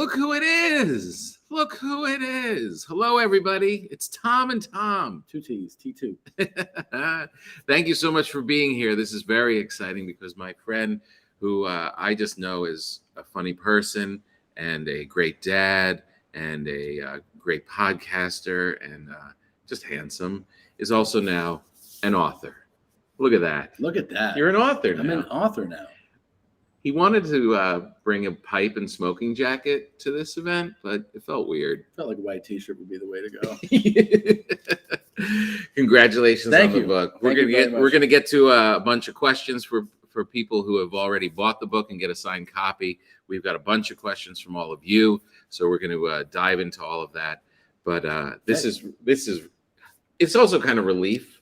look who it is. Look who it is. Hello, everybody. It's Tom and Tom. 2 T's, T2. Thank you so much for being here. This is very exciting because my friend, who I just know is a funny person and a great dad and a great podcaster and just handsome, is also now an author. Look at that. Look at that. You're an author now. I'm an author now. He wanted to bring a pipe and smoking jacket to this event, but it felt weird. Felt like a white T-shirt would be the way to go. Congratulations Thank on you. the book. Thank you very much. We're gonna get to a bunch of questions for people who have already bought the book and get a signed copy. We've got a bunch of questions from all of you, so we're going to dive into all of that. But this is it's also kind of relief.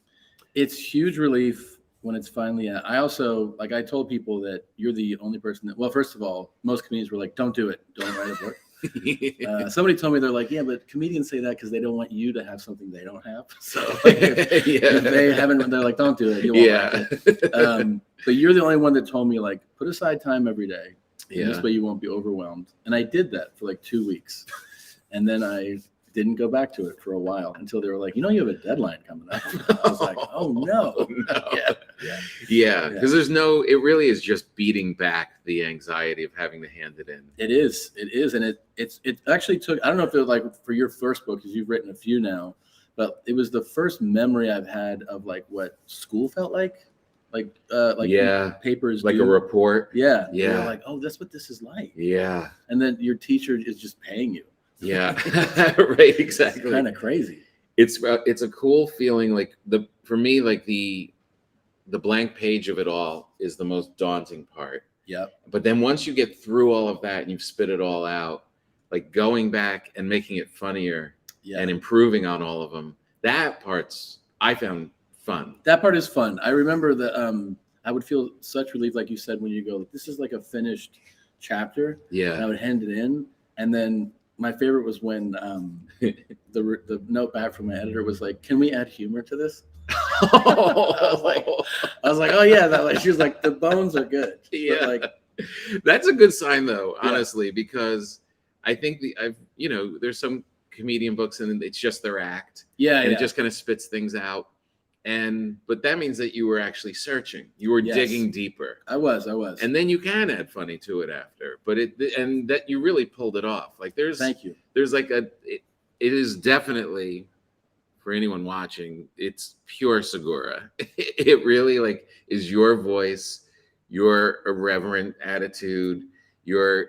It's huge relief when it's finally out. I also, like, I told people that you're the only person that, well, first of all, most comedians were like, don't do it. Don't write a book. Somebody told me, they're like, yeah, but comedians say that because they don't want you to have something they don't have. So like, if they haven't, they're like, don't do it. You won't write it. But you're the only one that told me, like, put aside time every day. Yeah. This way you won't be overwhelmed. And I did that for like 2 weeks. And then I didn't go back to it for a while until they were like, you have a deadline coming up. I was like, oh no. Yeah. Because it really is just beating back the anxiety of having to hand it in. It is. And it actually took, I don't know if it was like for your first book, because you've written a few now, but it was the first memory I've had of like what school felt like. Like papers, like a report. Yeah. You're like, oh, that's what this is like. Yeah. And then your teacher is just paying you. Yeah. Right. Exactly. Kind of crazy. It's a cool feeling. Like for me, like the blank page of it all is the most daunting part. Yeah. But then once you get through all of that and you've spit it all out, like going back and making it funnier and improving on all of them, that part's I found fun. That part is fun. I remember that I would feel such relief, like you said, when you go, this is like a finished chapter. Yeah. And I would hand it in. And then my favorite was when the note back from my editor was like, can we add humor to this? I was like, oh yeah. She was like, the bones are good. Yeah. Like, that's a good sign though, honestly, because I think there's some comedian books and it's just their act. Yeah. And it just kind of spits things out. But that means that you were actually searching. You were digging deeper. I was. And then you can add funny to it after. But that you really pulled it off. Like thank you. There's like it is definitely, for anyone watching, it's pure Segura. It really like is your voice, your irreverent attitude,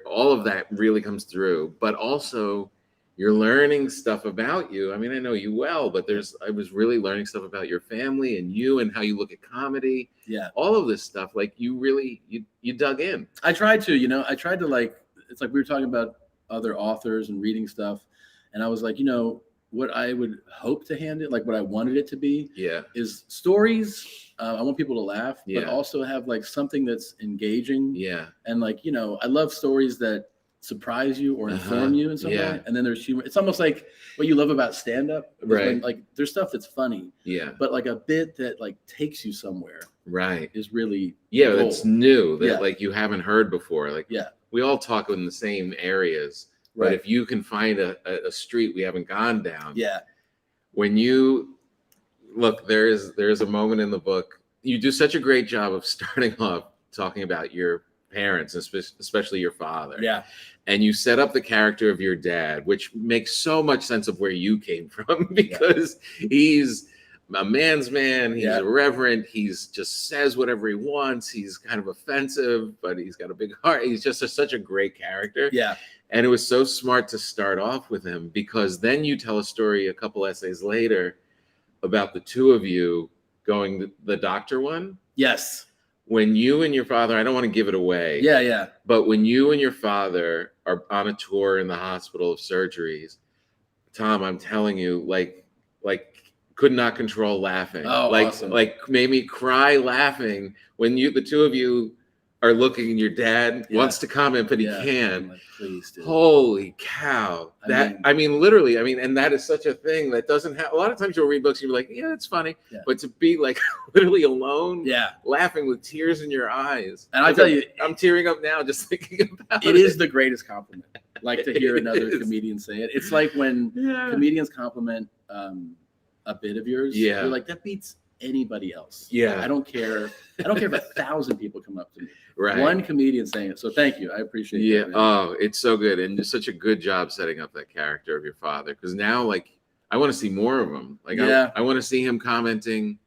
all of that really comes through. But also you're learning stuff about you. I mean, I know you well, but I was really learning stuff about your family and you and how you look at comedy. Yeah. All of this stuff. Like you really, you dug in. I tried to like, it's like we were talking about other authors and reading stuff. And I was like, what I would hope to hand it, like what I wanted it to be is stories. I want people to laugh, but also have like something that's engaging. Yeah. And like, I love stories that surprise you or inform you in some way, and then there's humor. It's almost like what you love about stand-up, right? When, like there's stuff that's funny, but like a bit that like takes you somewhere, right? Is really that's new that like you haven't heard before. Like we all talk in the same areas, but if you can find a street we haven't gone down, when you look, there's a moment in the book. You do such a great job of starting off talking about your parents, especially your father. Yeah. And you set up the character of your dad, which makes so much sense of where you came from because he's a man's man. He's irreverent. He's just says whatever he wants. He's kind of offensive, but he's got a big heart. He's just such a great character. Yeah. And it was so smart to start off with him because then you tell a story a couple essays later about the two of you going the doctor one. Yes. When you and your father, I don't want to give it away. Yeah. But when you and your father are on a tour in the hospital of surgeries, Tom, I'm telling you, like could not control laughing. Oh, awesome. Like made me cry laughing when the two of you are looking and your dad wants to comment, but he can't. Like, please, dude. Holy cow. I mean, literally, and that is such a thing that doesn't have, a lot of times you'll read books and you're like, yeah, it's funny. Yeah. But to be like literally alone, laughing with tears in your eyes. And I tell you, I'm tearing up now just thinking about it. It is the greatest compliment. like to hear another comedian say it. It's like when comedians compliment a bit of yours. You're like, that beats anybody else. Yeah. I don't care. I don't care if 1,000 people come up to me. Right. One comedian saying it. So thank you. I appreciate it. Yeah. Oh, it's so good. And just such a good job setting up that character of your father. Because now, like, I want to see more of him. Like, I want to see him commenting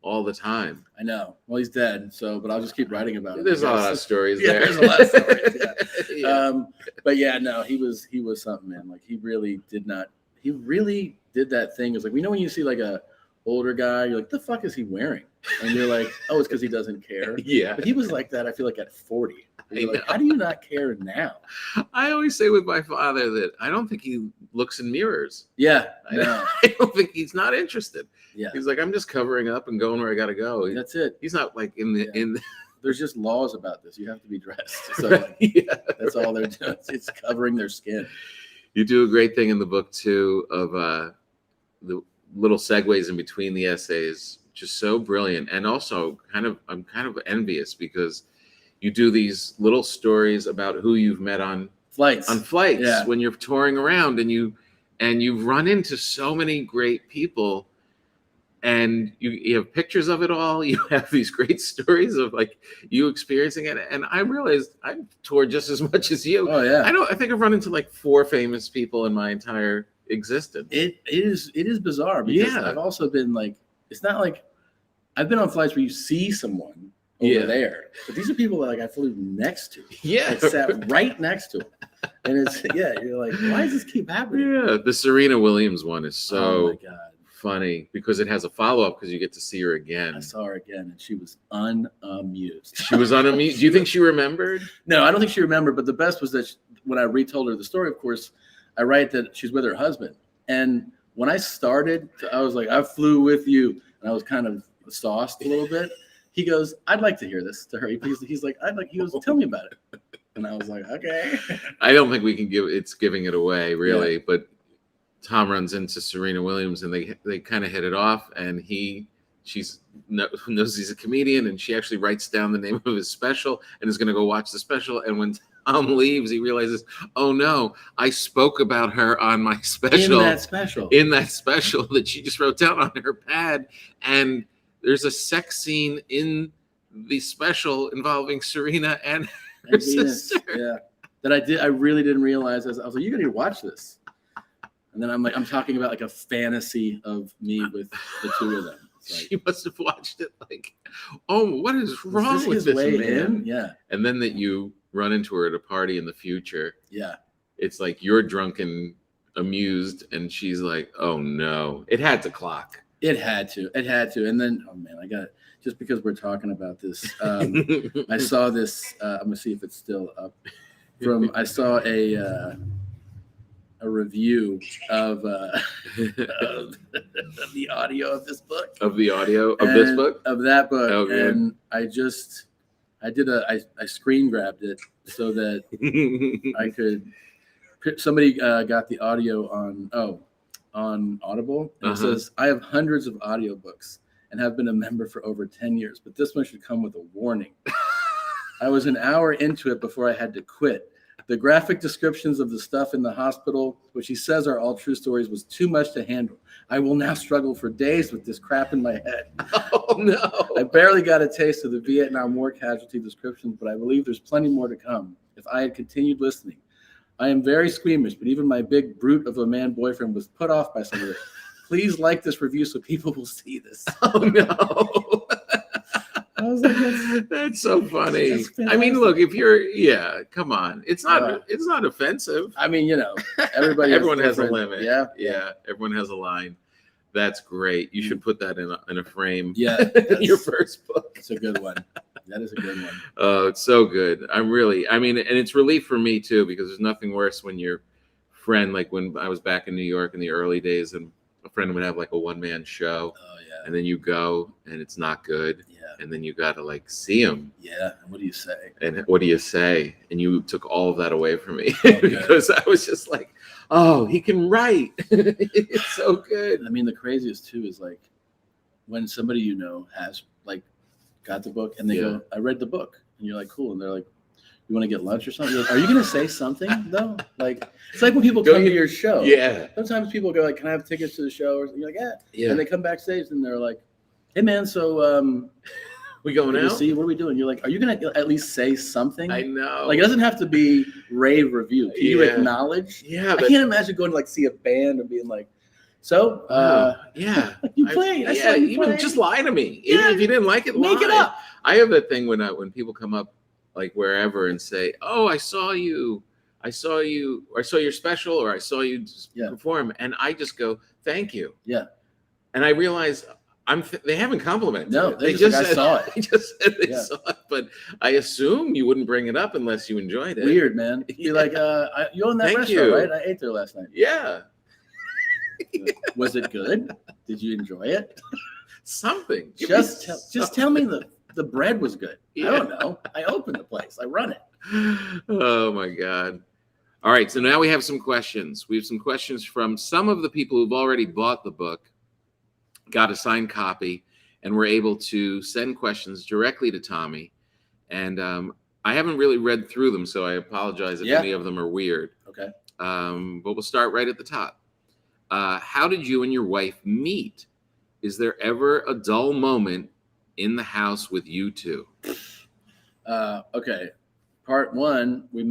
all the time. I know. Well, he's dead. So, but I'll just keep writing about it. There's a lot of stories there. There's a lot of stories. But yeah, no, he was something, man. Like, he really did that thing. It's like, when you see like a older guy, you're like, the fuck is he wearing? And you're like, oh, it's because he doesn't care. Yeah. But he was like that, I feel like, at 40. You're like, how do you not care now? I always say with my father that I don't think he looks in mirrors. Yeah. I don't think he's not interested. Yeah. He's like, I'm just covering up and going where I got to go. That's it. He's not like in the. There's just laws about this. You have to be dressed. So like, that's all they're doing. It's covering their skin. You do a great thing in the book too of the little segues in between the essays, just so brilliant. And also I'm kind of envious because you do these little stories about who you've met on flights when you're touring around, and you've run into so many great people, and you have pictures of it all. You have these great stories of like you experiencing it. And I realized I've toured just as much as you. Oh yeah. I think I've run into like 4 famous people in my entire existence. It is bizarre because I've also been like, it's not like I've been on flights where you see someone over there, but these are people that like I flew next to. Yeah, I sat right next to them, and it's you're like, why does this keep happening? Yeah, the Serena Williams one is oh my God, funny because it has a follow-up because you get to see her again. I saw her again, and she was unamused. She was unamused. Do you think she remembered? No, I don't think she remembered. But the best was that when I retold her the story, of course, I write that she's with her husband. And when I started, I was like, I flew with you, and I was kind of sauced a little bit. He goes, I'd like to hear this to her. He's like, he goes, tell me about it. And I was like, okay. I don't think we can giving it away really, but Tom runs into Serena Williams and they kind of hit it off, and she knows he's a comedian, and she actually writes down the name of his special and is going to go watch the special. And when Tom leaves, he realizes, oh no, I spoke about her on my special. In that special that she just wrote down on her pad. And there's a sex scene in the special involving Serena and her sister. Yeah. That I really didn't realize. I was like, you're going to watch this. And then I'm talking about like a fantasy of me with the two of them. Like, she must have watched it like, oh, what is wrong with this man? Yeah. And then that you run into her at a party in the future. Yeah. It's like you're drunk and amused, and she's like, oh no. It had to clock. It had to. And then, oh man, I got it. Just because we're talking about this, I saw this. I'm gonna see if it's still up. I saw a review of the audio of this book. Of the audio of this book? Of that book. Okay. And I screen grabbed it so that I could. Somebody got the audio on Audible. And it says, I have hundreds of audiobooks and have been a member for over 10 years, but this one should come with a warning. I was an hour into it before I had to quit. The graphic descriptions of the stuff in the hospital, which he says are all true stories, was too much to handle. I will now struggle for days with this crap in my head. Oh, no. I barely got a taste of the Vietnam War casualty descriptions, but I believe there's plenty more to come if I had continued listening. I am very squeamish, but even my big brute of a man boyfriend was put off by some of it. Please like this review so people will see this. Oh, no. I was like, that's so funny. I mean, look, if you're, come on. It's not offensive. I mean, everyone has a limit. Yeah. Everyone has a line. That's great. You should put that in a frame. Yeah. Your first book. It's a good one. That is a good one. Oh, it's so good. And it's relief for me too, because there's nothing worse when your friend, like when I was back in New York in the early days, and a friend would have like a one-man show. Oh yeah. And then you go and it's not good. Yeah. And then you got to like see him. Yeah. And what do you say? And you took all of that away from me because I was just like, oh, he can write. It's so good. I mean, the craziest too is like when somebody has like got the book and they go, I read the book, and you're like, cool. And they're like, you want to get lunch or something? You're like, are you going to say something though? Like, it's like when people come to your show. Yeah. Sometimes people go like, can I have tickets to the show? Or you're like, yeah. And they come backstage and they're like, hey man, so we going out? See, what are we doing? You're like, are you going to at least say something? I know. Like, it doesn't have to be rave review. Can you acknowledge? Yeah. I can't imagine going to like see a band and being like, so, you played. You even just lie to me. Yeah. Even if you didn't like it, make it up. I have that thing when people come up like wherever and say, "Oh, I saw you, or I saw your special, or I saw you perform," and I just go, "Thank you." Yeah. And I realize they haven't complimented. No, they just said, I saw it. They just said they saw it, but I assume you wouldn't bring it up unless you enjoyed it. Weird, man. You're like, you own that restaurant, right? I ate there last night. Yeah. Was it good? Did you enjoy it? Something. Just tell me the bread was good. Yeah. I don't know. I opened the place. I run it. Oh my God. All right. So now we have some questions. We have some questions from some of the people who've already bought the book, got a signed copy, and were able to send questions directly to Tommy. And I haven't really read through them, so I apologize if any of them are weird. Okay. But we'll start right at the top. How did you and your wife meet? Is there ever a dull moment in the house with you two? Okay. Part one, we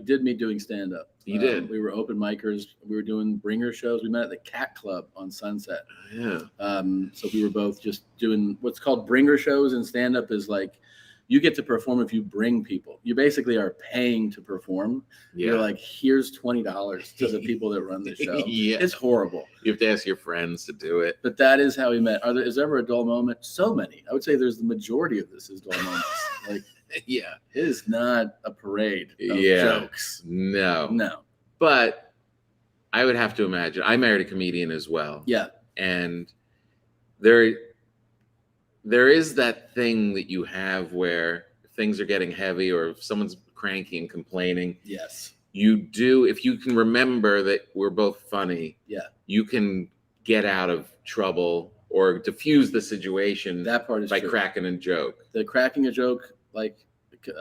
did meet doing stand-up. You did. We were open micers. We were doing bringer shows. We met at the Cat Club on Sunset. Yeah. So we were both just doing what's called bringer shows, and stand-up is like, you get to perform if you bring people. You basically are paying to perform. Yeah. You're like, here's $20 to the people that run the show. Yeah. It's horrible. You have to ask your friends to do it. But that is how we met. Is there ever a dull moment? So many. I would say there's the majority of this is dull moments. Like, yeah. It is not a parade of jokes. No. But I would have to imagine. I married a comedian as well. Yeah. And there is that thing that you have where things are getting heavy or if someone's cranky and complaining. Yes. You do, if you can remember that we're both funny, you can get out of trouble or diffuse the situation. That part is by true. Cracking a joke. The cracking a joke, like,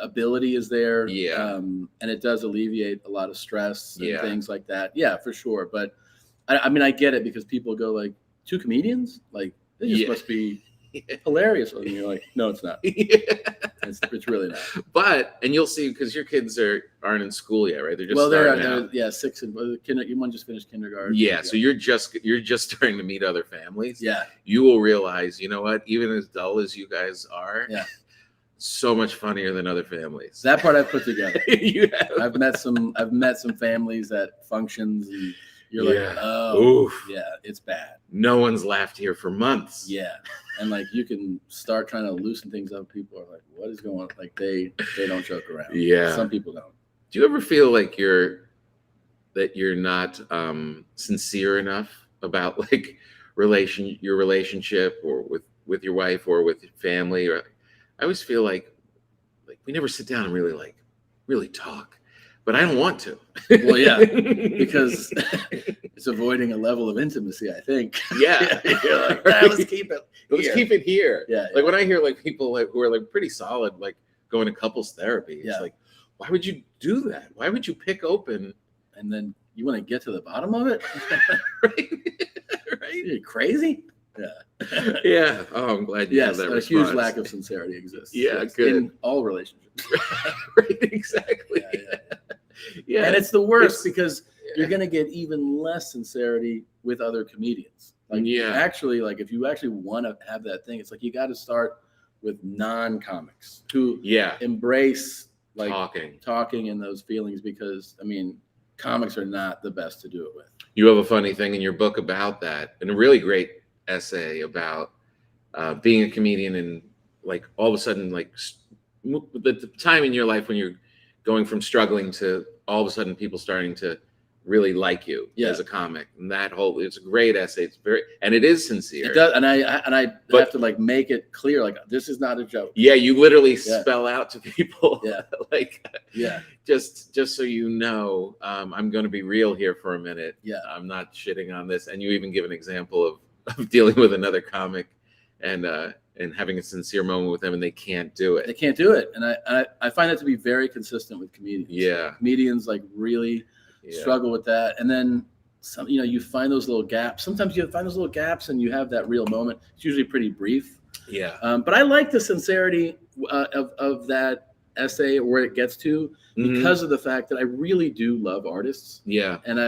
ability is there. Yeah. And it does alleviate a lot of stress and things like that. Yeah, for sure. But I mean, I get it because people go like, 2 comedians? Like, this just must be hilarious. And you're like, no, it's not. It's really not. But, and you'll see, because your kids aren't in school yet, right? They're just they're 6 and one just finished kindergarten. Yeah, so you're just starting to meet other families. Yeah. You will realize, you know what? Even as dull as you guys are, so much funnier than other families. That part I've put together. I've met some families at functions, and you're like, oh, it's bad. No one's laughed here for months. Yeah. And like, you can start trying to loosen things up. People are like, what is going on? Like, they don't joke around. Yeah. Some people don't. Do you ever feel like you're not sincere enough about like your relationship or with your wife or with your family? Or I always feel like we never sit down and really talk. But I don't want to. Well, yeah, because it's avoiding a level of intimacy, I think. Yeah. You're like, let's keep it here. Yeah. Like when I hear like people like who are like pretty solid, like going to couples therapy, it's like, why would you do that? Why would you pick open? And then you want to get to the bottom of it? Right? Are you crazy? Yeah. Yeah. Oh, I'm glad you have that response. A huge lack of sincerity exists. Yeah, good. In all relationships. Right, exactly. Yeah. And it's the worst because you're going to get even less sincerity with other comedians. Like, actually, like if you actually want to have that thing, it's like you got to start with non-comics who embrace like talking and those feelings, because I mean, comics are not the best to do it with. You have a funny thing in your book about that, and a really great essay about being a comedian and like all of a sudden like the time in your life when you're going from struggling to all of a sudden people starting to really like you as a comic, and it's a great essay. It's and it is sincere. It does, and I have to like make it clear, like this is not a joke. Yeah, you literally spell out to people. Yeah, like just so you know, I'm going to be real here for a minute. Yeah, I'm not shitting on this, and you even give an example of dealing with another comic, and and having a sincere moment with them, and they can't do it. They can't do it, and I find that to be very consistent with comedians. Yeah, comedians like really struggle with that, and then some. You find those little gaps. Sometimes you find those little gaps, and you have that real moment. It's usually pretty brief. Yeah, but I like the sincerity of that essay, where it gets to, because of the fact that I really do love artists. Yeah, and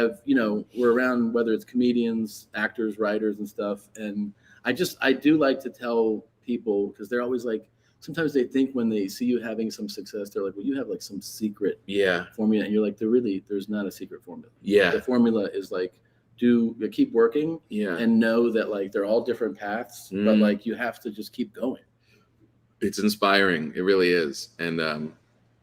we're around, whether it's comedians, actors, writers, and stuff, and I do like to tell people, because they're always like, sometimes they think when they see you having some success, they're like, well, you have like some secret formula, and you're like, there's not a secret formula. The formula is like, keep working, and know that like they're all different paths, but like you have to just keep going. It's inspiring. It really is. And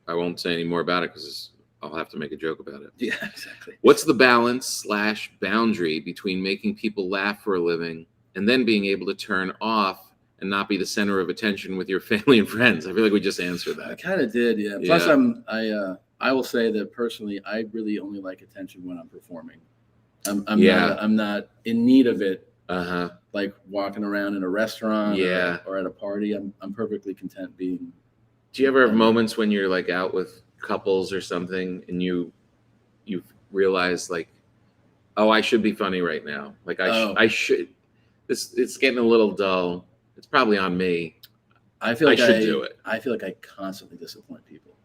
I won't say any more about it because I'll have to make a joke about it. Yeah, exactly. What's the balance / boundary between making people laugh for a living and then being able to turn off and not be the center of attention with your family and friends? I feel like we just answered that. I kind of did, yeah. Plus, I will say that personally, I really only like attention when I'm performing. I'm not in need of it. Like walking around in a restaurant or at a party. I'm perfectly content being. Do you ever have moments when you're like out with couples or something, and you realize like, oh, I should be funny right now. Like I should. It's getting a little dull. It's probably on me. I feel like I should do it. I feel like I constantly disappoint people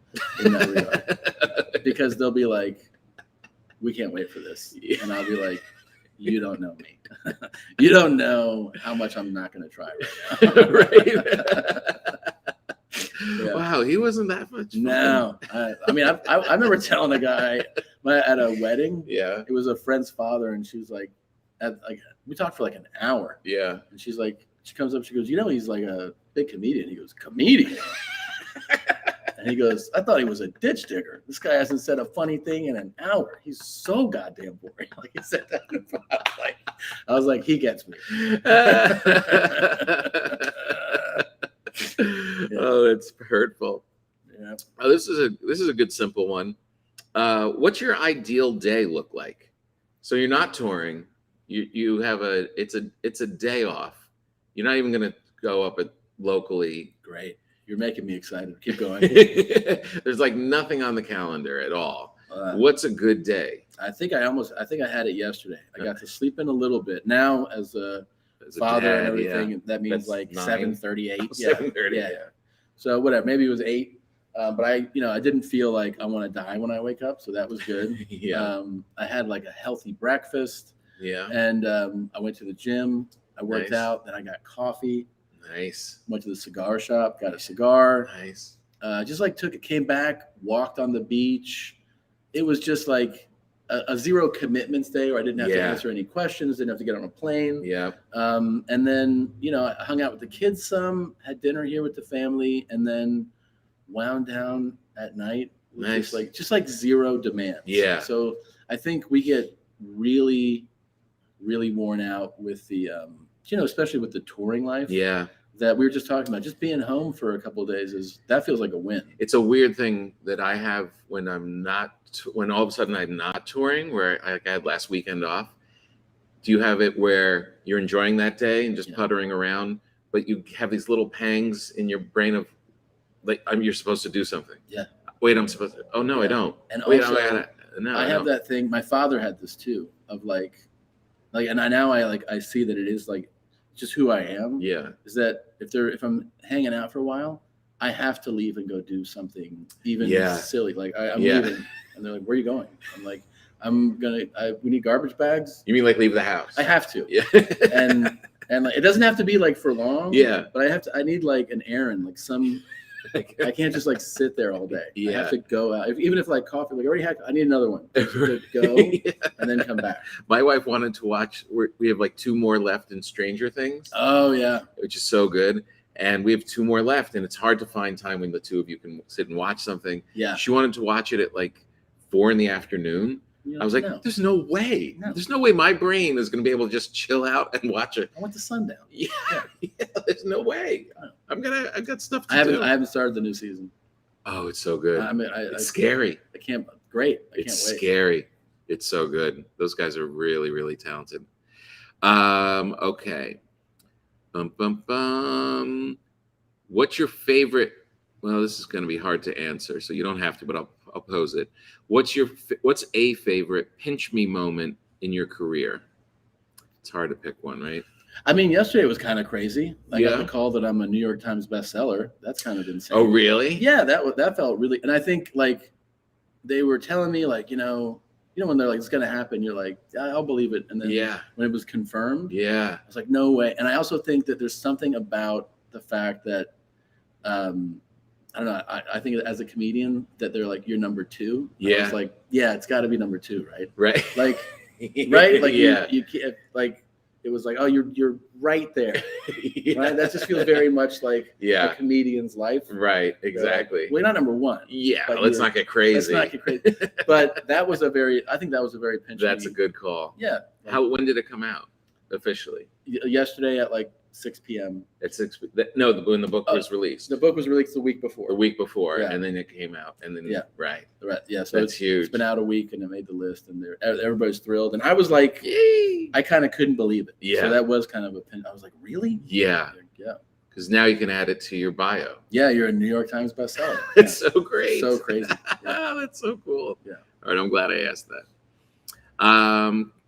in that regard, because they'll be like, "We can't wait for this," and I'll be like, "You don't know me. You don't know how much I'm not going to try right now." Wow, he wasn't that much fun. No, I remember telling a guy at a wedding. Yeah, it was a friend's father, and she was like, we talked for like an hour. Yeah, and she's like, she comes up, she goes, he's like a big comedian. He goes, comedian. And he goes, I thought he was a ditch digger. This guy hasn't said a funny thing in an hour. He's so goddamn boring. Like he said that. I was like, he gets me. Oh, it's hurtful. Yeah. Oh, this is a good simple one. What's your ideal day look like? So you're not touring. You have it's a day off. You're not even gonna go up locally. Great. You're making me excited. Keep going. There's like nothing on the calendar at all. What's a good day? I think I had it yesterday. I got to sleep in a little bit. Now, as a father and everything, that means like 7:38. 7:30. Yeah. So whatever. Maybe it was 8. But I didn't feel like I want to die when I wake up. So that was good. I had like a healthy breakfast. Yeah. And I went to the gym. I worked out. Then I got coffee. Nice. Went to the cigar shop, got a cigar. Nice. Just like came back, walked on the beach. It was just like a zero commitments day, where I didn't have to answer any questions, didn't have to get on a plane. Yeah. And then, I hung out with the kids some, had dinner here with the family, and then wound down at night. Nice. Just like zero demands. Yeah. So I think we get really, really worn out with the, especially with the touring life. Yeah. That we were just talking about, just being home for a couple of days that feels like a win. It's a weird thing that I have when when all of a sudden I'm not touring, where I had last weekend off. Do you have it where you're enjoying that day and just puttering around, but you have these little pangs in your brain of like, you're supposed to do something. Yeah. Wait, I'm supposed to. Oh no, I don't. And wait, also, I have that thing. My father had this too, of like, and I see that it is like just who I am. Yeah. Is that if I'm hanging out for a while, I have to leave and go do something even silly. Like I'm leaving, and they're like, "Where are you going?" I'm like, we need garbage bags. You mean like leave the house? I have to. Yeah. and like, it doesn't have to be like for long. Yeah. But I need like an errand, like some. I can't just like sit there all day. Yeah. I have to go out. Even if like coffee, like already had, I need another one to go and then come back. My wife wanted to watch. We have like 2 more left in Stranger Things. Oh yeah, which is so good. And we have 2 more left, and it's hard to find time when the 2 of you can sit and watch something. Yeah. She wanted to watch it at like 4 p.m. I was like, there's no way. No. There's no way my brain is going to be able to just chill out and watch it. I went to sundown. Yeah. There's no way. I've got stuff to do. I haven't started the new season. Oh, it's so good. It's scary. I can't wait. It's scary. It's so good. Those guys are really, really talented. Okay. Bum, bum, bum. What's your favorite? Well, this is going to be hard to answer, so you don't have to, but I'll pose it. What's a favorite pinch me moment in your career? It's hard to pick one, right? I mean, yesterday was kind of crazy. I got the call that I'm a New York Times bestseller. That's kind of insane. Oh, really? Yeah, that felt really. And I think like they were telling me like, when they're like, it's going to happen, you're like, I'll believe it. And then when it was confirmed, I was like, no way. And I also think that there's something about the fact that, I don't know. I think as a comedian that they're like, you're number 2. Yeah. I was like, yeah, it's got to be number 2, right? Right. Like, right. Like you can't like, it was like, oh, you're right there. Right. That just feels very much like a comedian's life. Right. Exactly. We're not number 1. Yeah. Let's not get crazy. But that was I think that was a very pinch. That's a good call. Yeah. When did it come out officially? Yesterday at like 6 p.m. At 6. No, when the book was released. The book was released the week before. And then it came out, and then right. Yeah, so that's huge. It's been out a week, and it made the list, and everybody's thrilled, and I was like, yay! I kind of couldn't believe it. Yeah, so that was kind of a pin. I was like, really? Yeah. Because now you can add it to your bio. Yeah, you're a New York Times bestseller. It's so great. So crazy. Oh, that's so cool. Yeah. All right, I'm glad I asked that.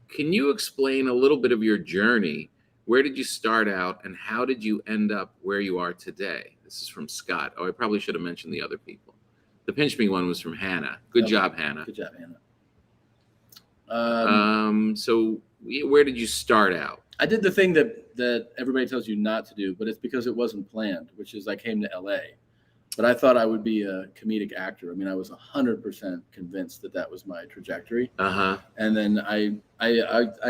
Can you explain a little bit of your journey? Where did you start out, and how did you end up where you are today? This is from Scott. Oh, I probably should have mentioned the other people. The pinch me one was from Hannah. Good job, Hannah. Good job, Hannah. So where did you start out? I did the thing that everybody tells you not to do, but it's because it wasn't planned, which is I came to LA. But I thought I would be a comedic actor. I mean, I was 100% convinced that was my trajectory. And then I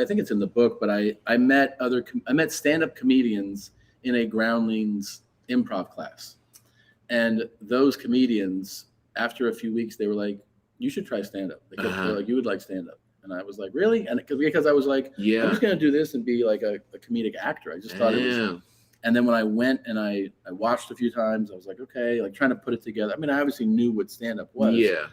think it's in the book, but I met stand-up comedians in a Groundlings improv class, and those comedians, after a few weeks, they were like, "You should try stand-up." They're like, "You would like stand-up." And I was like, "Really?" And because I was like, "I'm just gonna do this and be like a comedic actor." I just thought it was. And then when I went and I watched a few times, I was like, okay, like trying to put it together. I mean, I obviously knew what stand-up was. Yeah.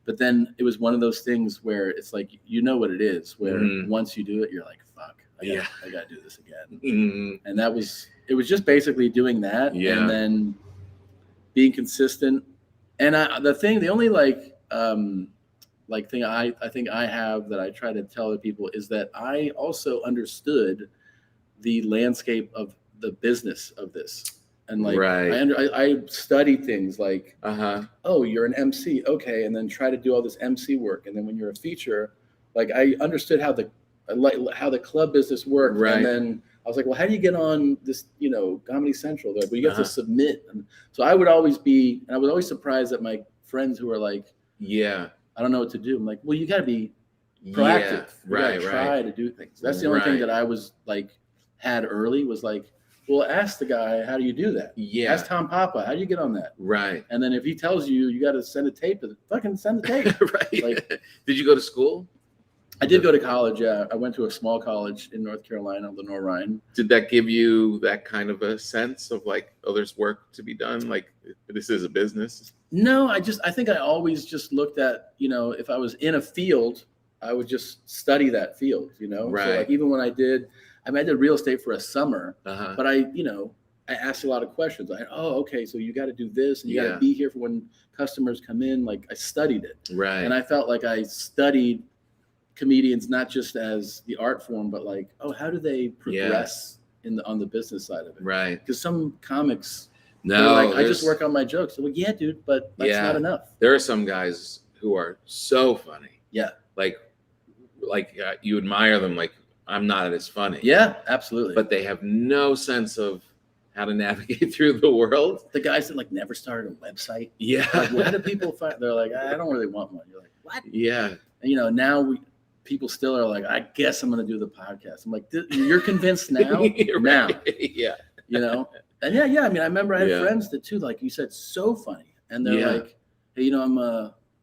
But then it was one of those things where it's like, what it is, where once you do it, you're like, fuck, I got to do this again. And it was just basically doing that. Yeah. And then being consistent. And the only thing I think I have that I try to tell other people is that I also understood the landscape of the business of this, and like I studied things like oh, you're an MC, okay, and then try to do all this MC work, and then when you're a feature, like I understood how the club business worked, and then I was like, well, how do you get on this Comedy Central? They're like, well, you have to submit. And so I was always surprised at my friends who were like, I don't know what to do. I'm like, well, you got to be proactive, try to do things. That's the only thing that I was like had early was like, well, ask the guy, how do you do that? Yeah. Ask Tom Papa, how do you get on that? Right. And then if he tells you, you got to send a tape to fucking send the tape. Right. Like, did you go to school? I did go to college. Yeah. I went to a small college in North Carolina, Lenore Ryan. Did that give you that kind of a sense of like, oh, there's work to be done? Like this is a business? No, I think I always just looked at, if I was in a field, I would just study that field, Right. So like even when I did real estate for a summer, but I asked a lot of questions. Okay, so you got to do this, and you got to be here for when customers come in. Like I studied it, right? And I felt like I studied comedians not just as the art form, but like, how do they progress on the business side of it, right? Because some comics, I just work on my jokes. I'm like, yeah, dude, but that's not enough. There are some guys who are so funny, like you admire them, like. I'm not as funny. Yeah, absolutely. But they have no sense of how to navigate through the world. The guys that like never started a website. Yeah. Like, why do people find? They're like, I don't really want one. You're like, what? Yeah. And now people still are like, I guess I'm going to do the podcast. I'm like, you're convinced now? Now. Yeah. And yeah. I mean, I remember I had friends that too, like you said, so funny. And they're like, hey,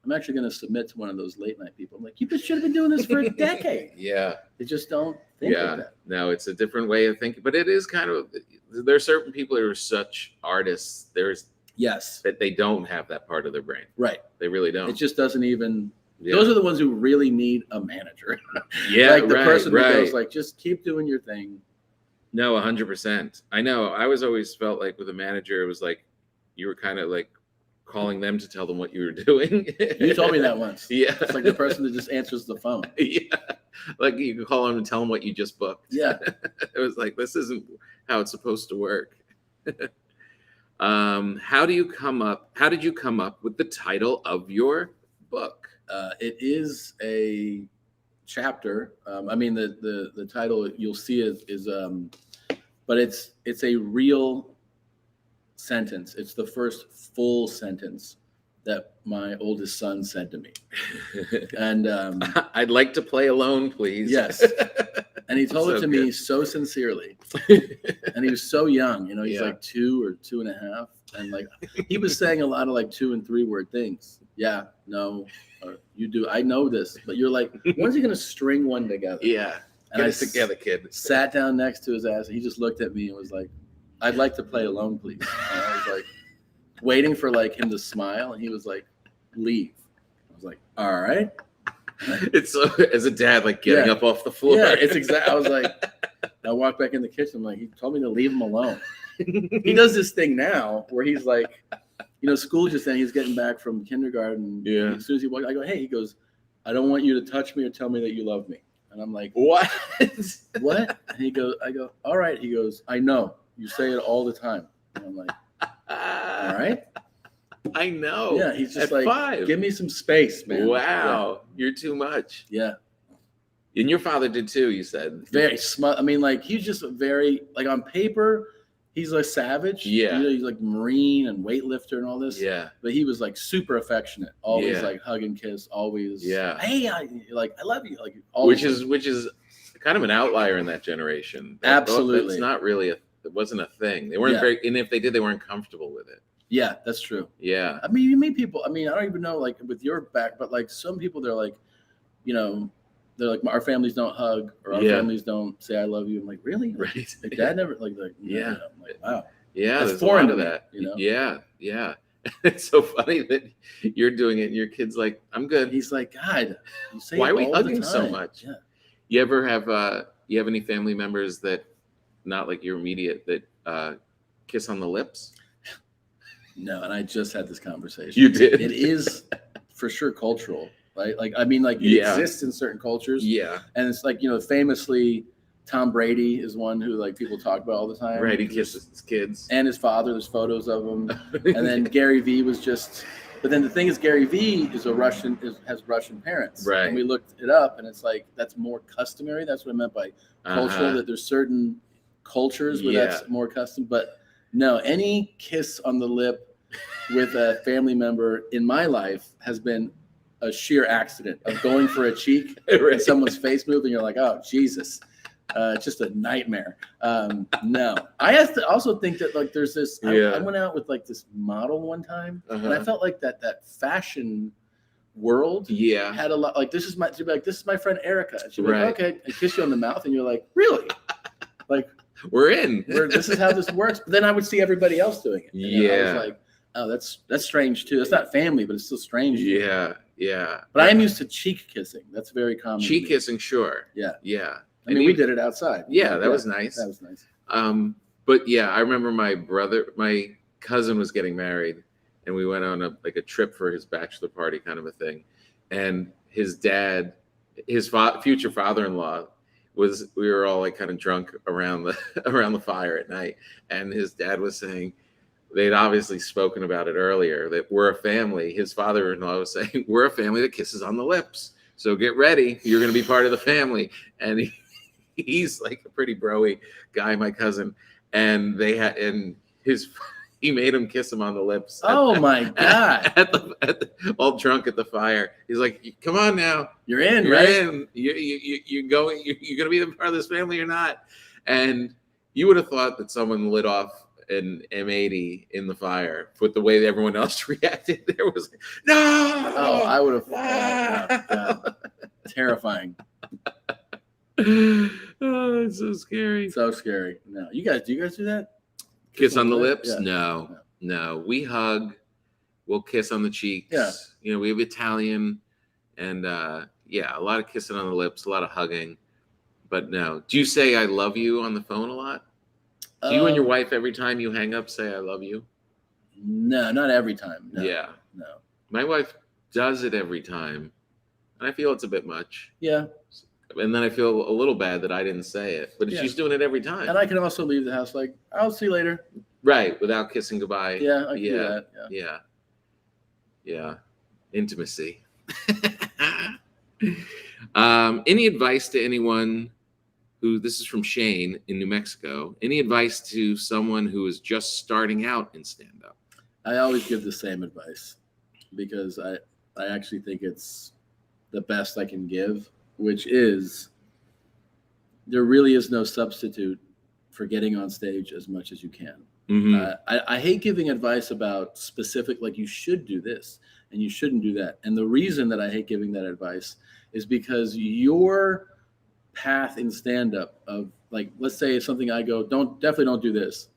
I'm actually going to submit to one of those late night people. I'm like, you should have been doing this for a decade. Yeah. They just don't think like that. No, it's a different way of thinking. But it is kind of, there are certain people who are such artists. That they don't have that part of their brain. Right. They really don't. It just doesn't even, those are the ones who really need a manager. Yeah. Like the person who goes like, just keep doing your thing. No, 100%. I know. I was always felt like with a manager, it was like you were kind of like calling them to tell them what you were doing. You told me that once. Yeah. It's like the person that just answers the phone. Yeah. Like you could call them and tell them what you just booked. Yeah. It was like, this isn't how it's supposed to work. How did you come up with the title of your book? It is a chapter. I mean, the title you'll see is but it's a real sentence. It's the first full sentence that my oldest son said to me. And I'd like to play alone, please. Yes. And he told it to me so sincerely. And he was so young, he's like 2 or 2.5. And like he was saying a lot of like 2 and 3 word things. Yeah, no, you do. I know this, but you're like, when's he gonna string one together? Yeah. And Get it together, kid. Sat down next to his ass. And he just looked at me and was like, I'd like to play alone, please. And I was like, waiting for like him to smile, and he was like, leave. I was like, all right. It's so, as a dad, like getting up off the floor. Yeah, it's exactly. I was like, I walked back in the kitchen. I'm like, he told me to leave him alone. He does this thing now where he's like, school just then. He's getting back from kindergarten. Yeah. As soon as he walked, I go, hey. He goes, I don't want you to touch me or tell me that you love me. And I'm like, what? What? And I go, all right. He goes, I know. You say it all the time. And I'm like, all right. I know. Yeah, he's just at like, 5. Give me some space, man. Wow, you're too much. Yeah. And your father did too, you said. Very smart. I mean, like, he's just very, like, on paper, he's a savage. Yeah. He's like Marine and weightlifter and all this. Yeah. But he was like super affectionate. Always like hug and kiss. Always. Yeah. Hey, I love you. Like, always. Which is kind of an outlier in that generation. Absolutely. It's not really it wasn't a thing. They weren't very, and if they did, they weren't comfortable with it. Yeah, that's true. Yeah. I mean, you meet people. I mean, I don't even know, like, with your back, but like some people, they're like, they're like, our families don't hug, or our families don't say I love you. I'm like, really? Right. Like, dad never I'm like, I'm like, wow. Yeah, that's there's foreign a lot to of that. me, Yeah, yeah. It's so funny that you're doing it and your kid's like, I'm good. He's like, God, you say why it are we all hugging the so time. much? Yeah. You ever have any family members that, not like your immediate, that kiss on the lips? No, and I just had this conversation. You did. It is for sure cultural, right? Like, I mean, like, it exists in certain cultures. Yeah. And it's like, famously, Tom Brady is one who like people talk about all the time. Right, he kisses his kids. And his father, there's photos of him. And then Gary Vee was just, but then the thing is, Gary Vee is has Russian parents. Right. And we looked it up, and it's like, that's more customary. That's what I meant by cultural, that there's certain cultures where that's more custom. But no, any kiss on the lip with a family member in my life has been a sheer accident of going for a cheek and someone's face moved, and you're like, oh, Jesus. It's just a nightmare. No, I also think that like there's this. I went out with like this model one time, and I felt like that fashion world had a lot. Like this is my friend Erica. And she'd be like, okay, I kiss you on the mouth, and you're like, really? Like we're in. This is how this works. But then I would see everybody else doing it. And I was like, oh, that's strange too. That's not family, but it's still strange. Yeah, yeah. But I am used to cheek kissing. That's very common. Cheek kissing, sure. Yeah, yeah. I mean, we did it outside. Yeah, that was nice. That was nice. But yeah, I remember my cousin was getting married, and we went on a trip for his bachelor party kind of a thing. And his dad, his future father-in-law, we were all like kind of drunk around the fire at night. And his dad was saying, they'd obviously spoken about it earlier, that we're a family. His father-in-law was saying, we're a family that kisses on the lips. So get ready. You're going to be part of the family. And he's like a pretty broy guy, my cousin. And he made him kiss him on the lips. Oh my God. All drunk at the fire. He's like, come on now. You're in, You're right? in. You're going to be a part of this family or not? And you would have thought that someone lit off an M80 in the fire with the way that everyone else reacted. There was like, no. Oh, I would have. Oh, God. Terrifying. Oh, it's so scary. So scary. No, do you guys do that? Kiss on the lips? Yeah. No. We hug. We'll kiss on the cheeks. Yeah. We have Italian, and a lot of kissing on the lips, a lot of hugging. But no. Do you say I love you on the phone a lot? Do you and your wife every time you hang up say I love you? No, not every time. No, yeah. No. My wife does it every time. And I feel it's a bit much. Yeah. And then I feel a little bad that I didn't say it. But she's doing it every time. And I can also leave the house like, I'll see you later. Right. Without kissing goodbye. Yeah, I can do that. Yeah. Yeah. Intimacy. Any advice to anyone who, this is from Shane in New Mexico, any advice to someone who is just starting out in stand-up? I always give the same advice because I actually think it's the best I can give, which is there really is no substitute for getting on stage as much as you can. Mm-hmm. I hate giving advice about specific, like you should do this and you shouldn't do that. And the reason that I hate giving that advice is because your path in stand-up of, like, let's say something I go, definitely don't do this.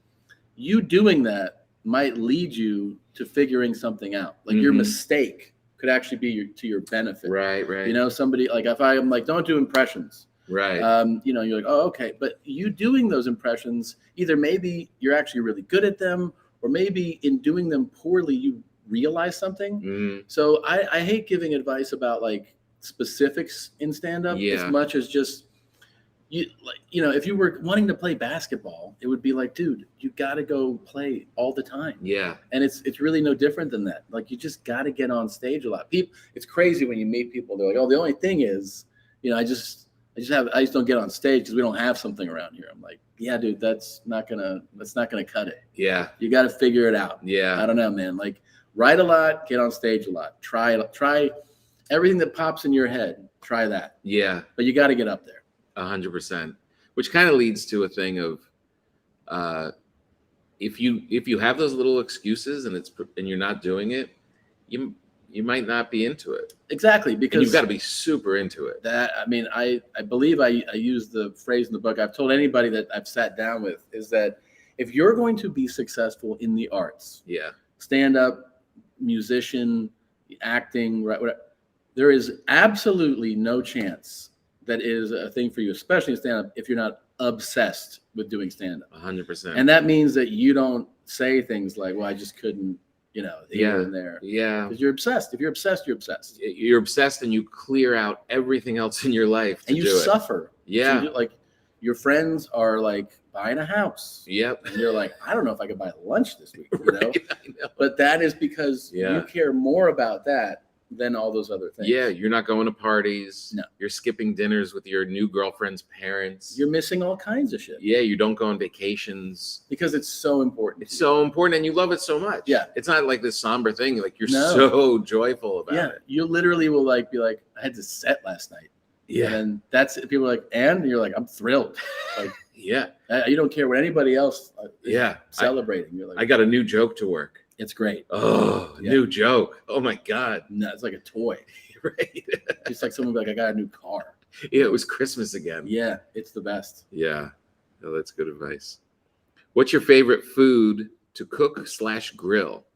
You doing that might lead you to figuring something out. Like your mistake could actually be to your benefit. Right. You know, somebody, like if I'm like, don't do impressions. Right. You know, you're like, oh, okay. But you doing those impressions, either maybe you're actually really good at them, or maybe in doing them poorly, you realize something. Mm. So I hate giving advice about like specifics in stand-up as much as just, you know, if you were wanting to play basketball, it would be like, dude, you got to go play all the time. Yeah. And it's really no different than that. Like, you just got to get on stage a lot. People, it's crazy when you meet people. They're like, oh, the only thing is, you know, I just don't get on stage because we don't have something around here. I'm like, yeah, dude, that's not gonna cut it. Yeah. You got to figure it out. Yeah. I don't know, man. Like, write a lot, get on stage a lot. Try everything that pops in your head. Try that. Yeah. But you got to get up there. 100%, which kind of leads to a thing of, if you have those little excuses and you're not doing it, you might not be into it. Exactly, because you've got to be super into it. That, I mean, I believe I use the phrase in the book. I've told anybody that I've sat down with is that if you're going to be successful in the arts, stand up, musician, acting, right, whatever, there is absolutely no chance that is a thing for you, especially in stand-up, if you're not obsessed with doing stand-up. 100%. And that means that you don't say things like, well, I just couldn't, you know, here and there. Yeah. Because you're obsessed. If you're obsessed, you're obsessed. You're obsessed, and you clear out everything else in your life to do it. And you suffer. Yeah. So like, your friends are like buying a house. Yep. And you're like, I don't know if I could buy lunch this week, you know? Right, I know. But that is because you care more about that than all those other things. Yeah, you're not going to parties. No. You're skipping dinners with your new girlfriend's parents. You're missing all kinds of shit. Yeah, you don't go on vacations. Because it's so important. It's so important, and you love it so much. Yeah. It's not like this somber thing. Like, you're so joyful about it. You literally will like be like, I had to set last night. Yeah. And that's, people are like, and you're like, I'm thrilled. Like, yeah. You don't care what anybody else is celebrating. You're like, I got a new joke to work. It's great. Oh, new joke. Oh my God. No, it's like a toy. Right. It's like someone like, I got a new car. Yeah, it was Christmas again. Yeah, it's the best. Yeah. Oh, that's good advice. What's your favorite food to cook / grill?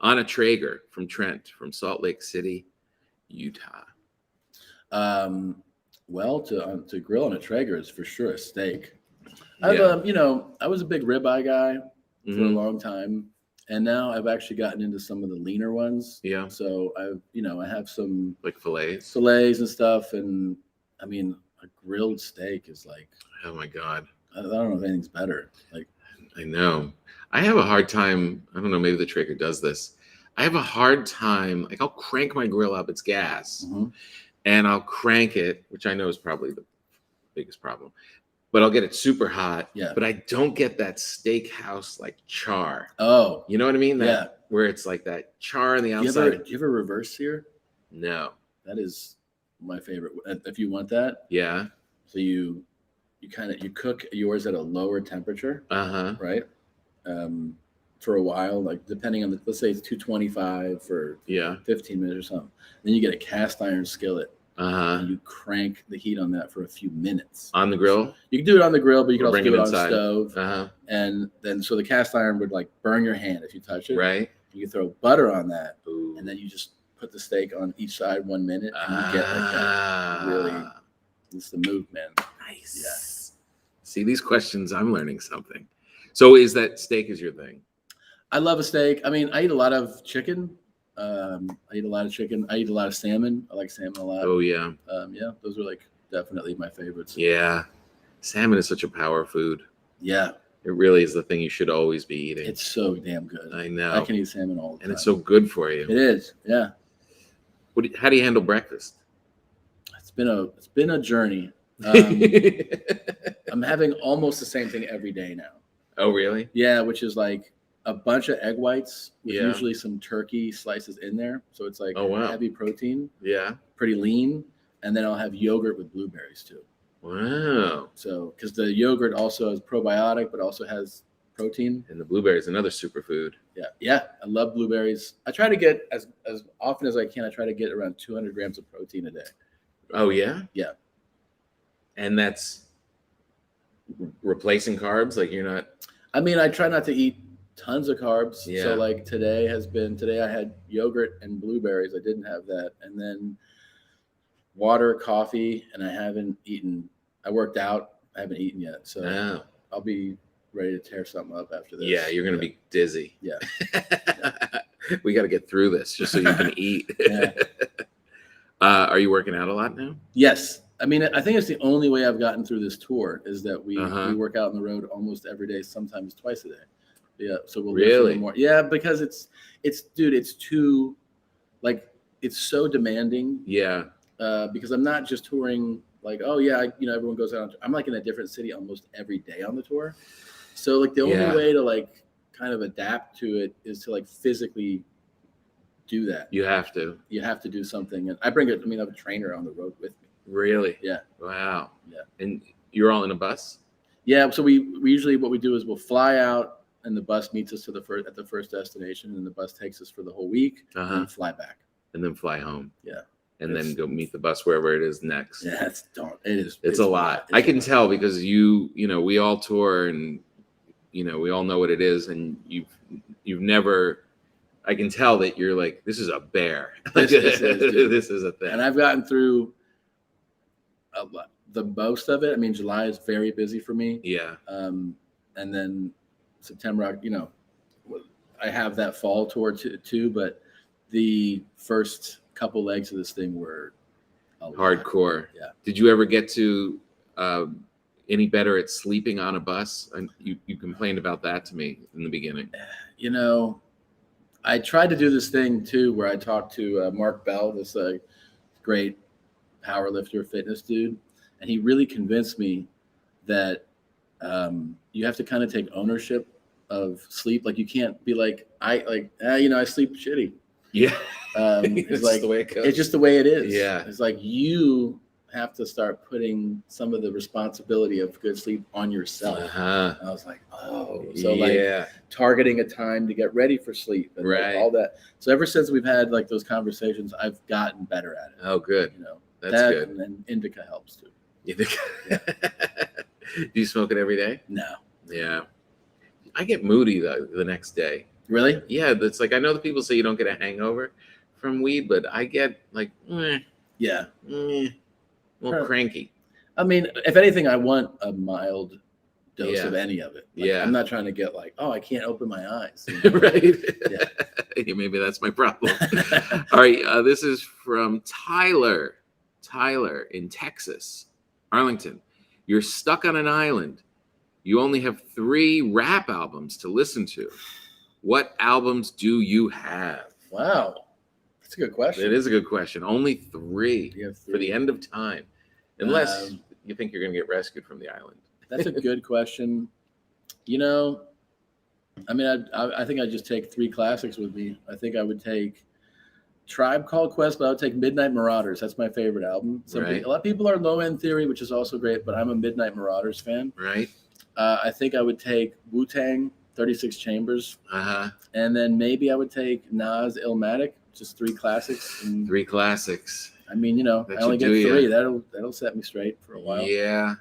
Anna Traeger from Trent, from Salt Lake City, Utah. Well, to grill on a Traeger is for sure a steak. I've you know, I was a big ribeye guy for a long time. And now I've actually gotten into some of the leaner ones. Yeah. So I have some like fillets and stuff. And I mean, a grilled steak is like, oh my God. I don't know if anything's better. Like, I know. I have a hard time. I don't know. Maybe the Traeger does this. I have a hard time. Like, I'll crank my grill up. It's gas. And I'll crank it, which I know is probably the biggest problem. But I'll get it super hot. Yeah. But I don't get that steakhouse like char. Oh. You know what I mean? Where it's like that char on the outside. Do you ever reverse sear? No. That is my favorite. If you want that. Yeah. So you cook yours at a lower temperature. Right. For a while, like depending on let's say it's 225 for 15 minutes or something. Then you get a cast iron skillet. And you crank the heat on that for a few minutes. On the grill? You can do it on the grill, but you can also do it on the stove. And then, so the cast iron would like burn your hand if you touch it. Right. You can throw butter on that. Ooh. And then you just put the steak on each side 1 minute. And you get like that really, it's the move, man. Nice. Yeah. See, these questions, I'm learning something. So is that steak is your thing? I love a steak. I mean, I eat a lot of chicken. I eat a lot of chicken. I eat a lot of salmon. I like salmon a lot. Oh, yeah. Yeah, those are like definitely my favorites. Yeah. Salmon is such a power food. Yeah. It really is the thing you should always be eating. It's so damn good. I know. I can eat salmon all the time. And it's so good for you. It is. Yeah. How do you handle breakfast? It's been a journey. I'm having almost the same thing every day now. Oh, really? Yeah, which is like a bunch of egg whites with usually some turkey slices in there. So it's like heavy protein. Yeah. Pretty lean. And then I'll have yogurt with blueberries too. Wow. So, because the yogurt also is probiotic, but also has protein. And the blueberry is another superfood. Yeah. Yeah. I love blueberries. I try to get as often as I can. I try to get around 200 grams of protein a day. Oh, yeah? Yeah. And that's replacing carbs? Like you're not... I mean, I try not to eat tons of carbs. Yeah. So like today I had yogurt and blueberries. I didn't have that. And then water, coffee, and I haven't eaten. I worked out. I haven't eaten yet. So I'll be ready to tear something up after this. Yeah, you're going to be dizzy. Yeah. We got to get through this just so you can eat. Yeah. Are you working out a lot now? Yes. I mean, I think it's the only way I've gotten through this tour is that we work out on the road almost every day, sometimes twice a day. Yeah. So we'll really more. Yeah, because it's too, like, it's so demanding. Yeah. Because I'm not just touring like, oh yeah, everyone goes out. I'm like in a different city almost every day on the tour. So like the only way to like kind of adapt to it is to like physically do that. You have to do something. And I have a trainer on the road with me. Really? Yeah. Wow. Yeah. And you're all in a bus? Yeah. So we usually, what we do is we'll fly out and the bus meets us at the first destination, and the bus takes us for the whole week and fly back. And then fly home. Yeah. And then go meet the bus wherever it is next. Yeah, it's a lot. I can tell because we all tour and we all know what it is, and you've never. I can tell that you're like, this is a bear. This is a thing. And I've gotten through the most of it. I mean, July is very busy for me. Yeah. And then September, I have that fall tour too, but the first couple legs of this thing were hardcore. Yeah. Did you ever get to any better at sleeping on a bus? And you complained about that to me in the beginning. I tried to do this thing too, where I talked to Mark Bell, this great power lifter, fitness dude, and he really convinced me that you have to kind of take ownership of sleep. Like you can't be like, I sleep shitty. Yeah. It's like the way it goes. It's just the way it is. Yeah. It's like you have to start putting some of the responsibility of good sleep on yourself. I was like, like targeting a time to get ready for sleep and like all that. So ever since we've had like those conversations, I've gotten better at it. Oh, good. That's good. And then indica helps too. Indica. Yeah. Do you smoke it every day? No. Yeah. I get moody the next day. Really? Yeah. It's like, I know that people say you don't get a hangover from weed, but I get like, cranky. I mean, if anything, I want a mild dose of any of it. Like, I'm not trying to get like, I can't open my eyes. Right. Yeah. Maybe that's my problem. All right. This is from Tyler. Tyler in Texas, Arlington. You're stuck on an island. You only have 3 rap albums to listen to. What albums do you have? Wow. That's a good question. It is a good question. Only 3 for the end of time. Unless you think you're going to get rescued from the island. That's a good question. I mean, I think I'd just take 3 classics with me. I think I would take Tribe Called Quest, but I would take Midnight Marauders. That's my favorite album. A lot of people are Low End Theory, which is also great, but I'm a Midnight Marauders fan. Right. I think I would take Wu-Tang, 36 Chambers. And then maybe I would take Nas, Illmatic, just 3 classics. 3 classics. I mean, I only get 3. That'll set me straight for a while. Yeah.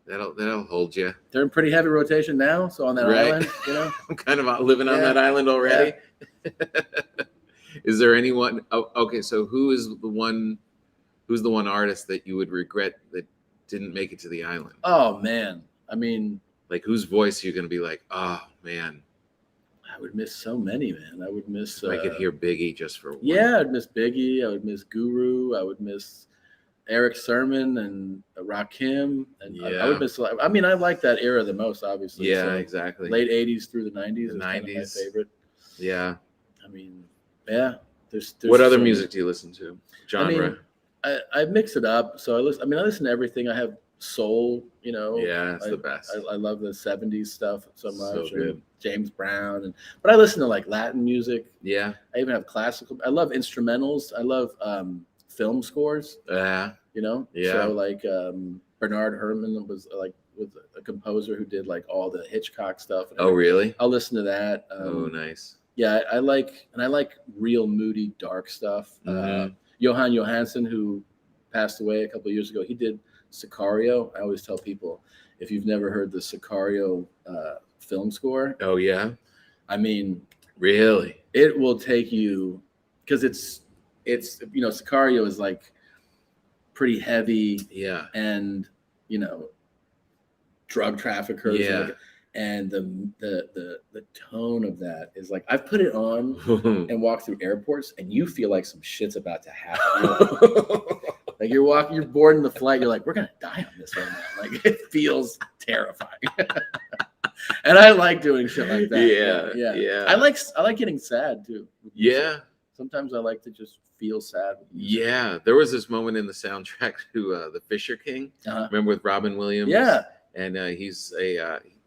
That'll hold you. They're in pretty heavy rotation now, so on that island, I'm kind of living on that island already. Yeah. Is there anyone? Oh, okay, so who's the one artist that you would regret that didn't make it to the island? Oh man, I mean, like whose voice are you going to be like, oh man, I would miss so many, man. I would miss. I could hear Biggie just for one. Yeah, I'd miss Biggie. I would miss Guru. I would miss Eric Sermon and Rakim. And I would miss. I mean, I like that era the most, obviously. Yeah, so exactly. Late '80s through the '90s is kind of my favorite. Yeah. I mean, yeah. There's what other music do you listen to? Genre? I mean, I mix it up. So I listen to everything. I have soul, you know. Yeah, it's the best. I love the 70s stuff so much. So good. James Brown. But I listen to like Latin music. Yeah. I even have classical. I love instrumentals. I love film scores. Yeah. You know? Yeah. So like Bernard Herrmann was a composer who did like all the Hitchcock stuff. Oh, really? I'll listen to that. Oh, nice. Yeah, I like real moody, dark stuff. Mm-hmm. Johan Johansson, who passed away a couple of years ago, he did Sicario. I always tell people, if you've never heard the Sicario film score. Oh, yeah? I mean, really? It will take you, because it's you know, Sicario is like pretty heavy. Yeah. And, you know, drug traffickers. Yeah. And the tone of that is like, I've put it on and walked through airports, and you feel like some shit's about to happen. Like you're boarding the flight, you're like, we're gonna die on this right now. Like it feels terrifying. And I like doing shit like that. Yeah. I like getting sad too. Yeah. Sometimes I like to just feel sad. Yeah. There was this moment in the soundtrack to The Fisher King. Remember with Robin Williams? Yeah. And he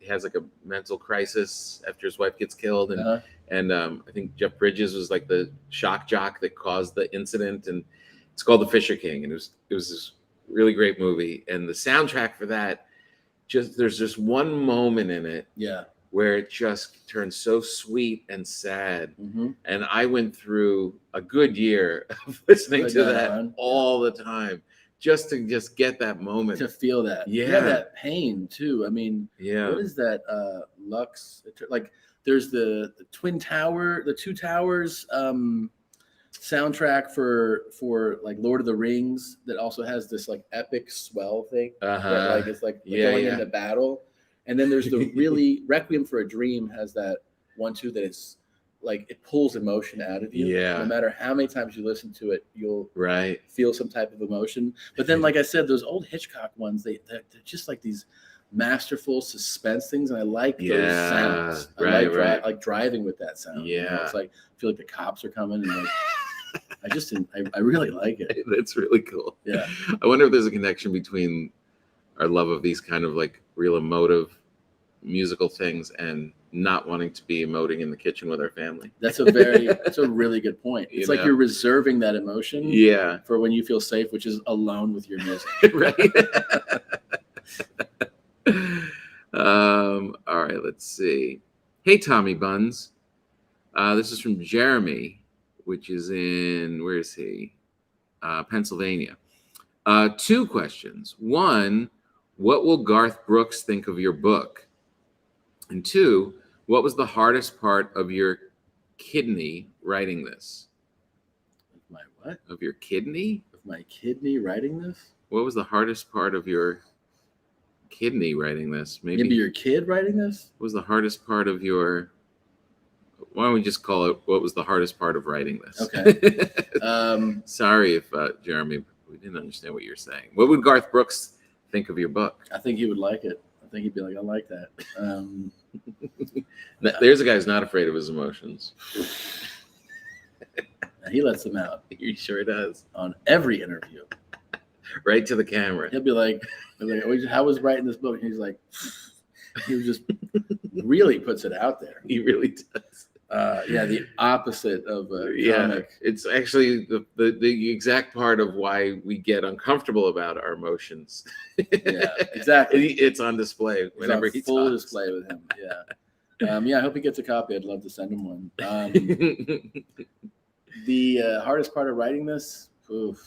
has like a mental crisis after his wife gets killed, and I think Jeff Bridges was like the shock jock that caused the incident, and it's called The Fisher King, and it was this really great movie, and the soundtrack for that, there's just one moment in it, where it just turns so sweet and sad, and I went through a good year of listening to that all the time. Just to get that moment, to feel that, that pain too. I mean, what is that? Lux, like there's the Two Towers soundtrack for like Lord of the Rings that also has this like epic swell thing. That, like it's like going into battle, and then there's the really Requiem for a Dream has that one too that is like it pulls emotion out of you. Yeah. No matter how many times you listen to it, you'll feel some type of emotion. But then, like I said, those old Hitchcock ones, they're just like these masterful suspense things, and I like those sounds. I like driving with that sound. Yeah. You know? It's like I feel like the cops are coming, and like I really like it. That's really cool. Yeah. I wonder if there's a connection between our love of these kind of like real emotive musical things and not wanting to be emoting in the kitchen with our family. That's a really good point. It's like you're reserving that emotion for when you feel safe, which is alone with your music. Right. All right, let's see. Hey, Tommy Buns. This is from Jeremy, which is in, where is he? Pennsylvania. 2 questions. 1, what will Garth Brooks think of your book? And 2, what was the hardest part of your kidney writing this? My what? Of your kidney? Of my kidney writing this? What was the hardest part of your kidney writing this? Maybe your kid writing this? What was the hardest part of your... Why don't we just call it, what was the hardest part of writing this? Okay. Sorry if, Jeremy, we didn't understand what you're saying. What would Garth Brooks think of your book? I think he would like it. I think he'd be like, I like that. There's a guy who's not afraid of his emotions. He lets them out. He sure does. On every interview. Right to the camera. He'll be like, how was writing this book? And he's like, he just really puts it out there. He really does. The opposite of a comic. It's actually the exact part of why we get uncomfortable about our emotions. Yeah, exactly. It's on display whenever he full talks. display with him. Yeah. I hope he gets a copy. I'd love to send him one. The hardest part of writing this, I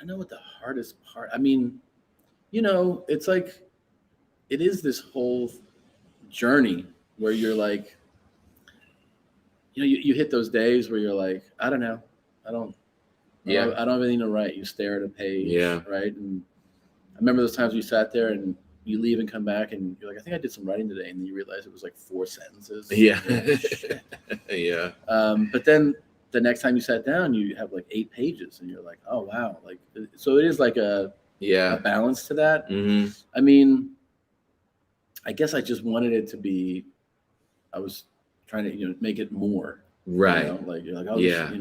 don't know what the hardest part. I mean, it's like it is this whole journey where you're like, you hit those days where you're like, I don't know, I don't have anything to write. You stare at a page, right? And I remember those times you sat there and you leave and come back and you're like, I think I did some writing today, and then you realize it was like 4 sentences. Yeah. Yeah. But then the next time you sat down, you have like 8 pages, and you're like, oh wow, like so it is like a balance to that. Mm-hmm. I mean, I guess I just wanted it to be. I was trying to make it more. Right. Like you're like, oh yeah.